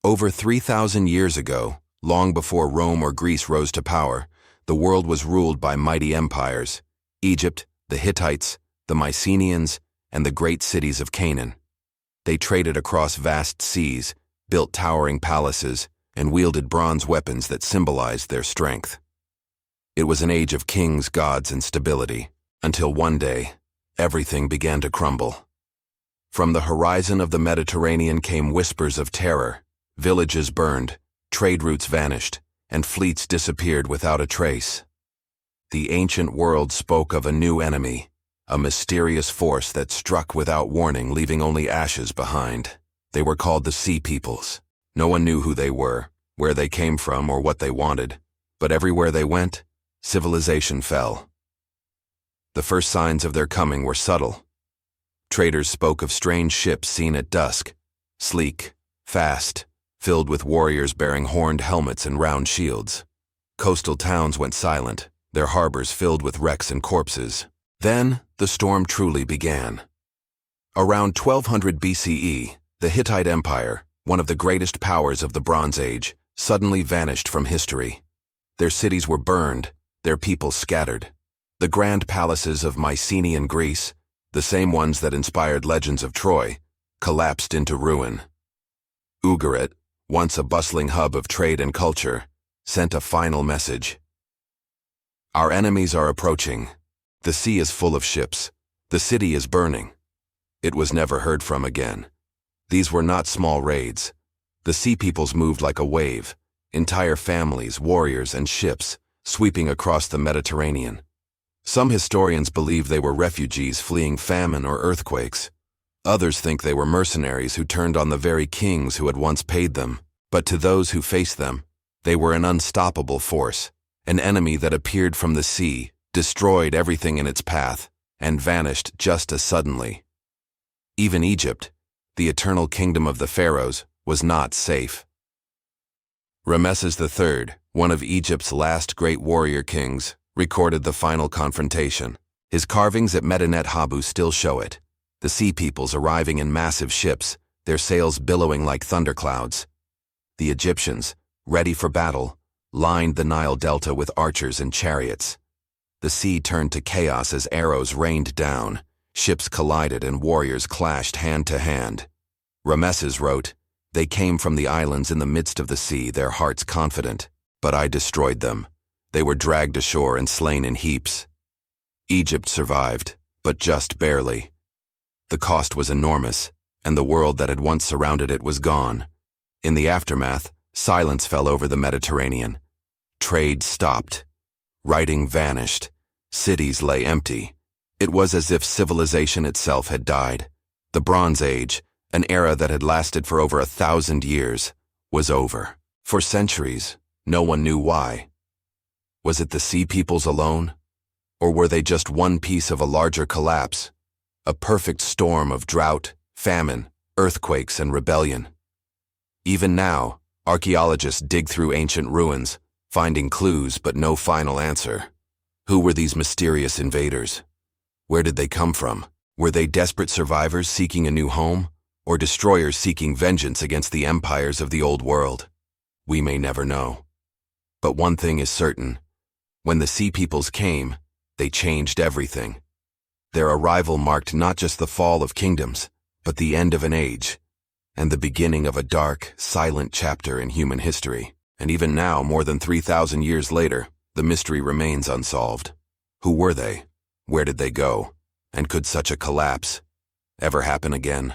Over 3,000 years ago, long before Rome or Greece rose to power, the world was ruled by mighty empires: Egypt, the Hittites, the Mycenaeans, and the great cities of Canaan. They traded across vast seas, built towering palaces, and wielded bronze weapons that symbolized their strength. It was an age of kings, gods, and stability, until one day, everything began to crumble. From the horizon of the Mediterranean came whispers of terror. Villages burned, trade routes vanished, and fleets disappeared without a trace. The ancient world spoke of a new enemy, a mysterious force that struck without warning, leaving only ashes behind. They were called the Sea Peoples. No one knew who they were, where they came from, or what they wanted, but everywhere they went, civilization fell. The first signs of their coming were subtle. Traders spoke of strange ships seen at dusk, sleek, fast, filled with warriors bearing horned helmets and round shields. Coastal towns went silent, their harbors filled with wrecks and corpses. Then, the storm truly began. Around 1200 BCE, the Hittite Empire, one of the greatest powers of the Bronze Age, suddenly vanished from history. Their cities were burned, their people scattered. The grand palaces of Mycenaean Greece, the same ones that inspired legends of Troy, collapsed into ruin. Ugarit, once a bustling hub of trade and culture, sent a final message. Our enemies are approaching. The sea is full of ships. The city is burning. It was never heard from again. These were not small raids. The Sea Peoples moved like a wave, entire families, warriors, and ships, sweeping across the Mediterranean. Some historians believe they were refugees fleeing famine or earthquakes. Others think they were mercenaries who turned on the very kings who had once paid them. But to those who faced them, they were an unstoppable force, an enemy that appeared from the sea, destroyed everything in its path, and vanished just as suddenly. Even Egypt, the eternal kingdom of the pharaohs, was not safe. Ramesses III, one of Egypt's last great warrior kings, recorded the final confrontation. His carvings at Medinet Habu still show it. The Sea Peoples arriving in massive ships, their sails billowing like thunderclouds. The Egyptians, ready for battle, lined the Nile Delta with archers and chariots. The sea turned to chaos as arrows rained down, ships collided and warriors clashed hand to hand. Ramesses wrote, "They came from the islands in the midst of the sea, their hearts confident, but I destroyed them. They were dragged ashore and slain in heaps." Egypt survived, but just barely. The cost was enormous, and the world that had once surrounded it was gone. In the aftermath, silence fell over the Mediterranean. Trade stopped. Writing vanished. Cities lay empty. It was as if civilization itself had died. The Bronze Age, an era that had lasted for over 1,000 years, was over. For centuries, no one knew why. Was it the Sea Peoples alone? Or were they just one piece of a larger collapse? A perfect storm of drought, famine, earthquakes, and rebellion. Even now, archaeologists dig through ancient ruins, finding clues but no final answer. Who were these mysterious invaders? Where did they come from? Were they desperate survivors seeking a new home, or destroyers seeking vengeance against the empires of the old world? We may never know. But one thing is certain. When the Sea Peoples came, they changed everything. Their arrival marked not just the fall of kingdoms, but the end of an age, and the beginning of a dark, silent chapter in human history. And even now, more than 3,000 years later, the mystery remains unsolved. Who were they? Where did they go? And could such a collapse ever happen again?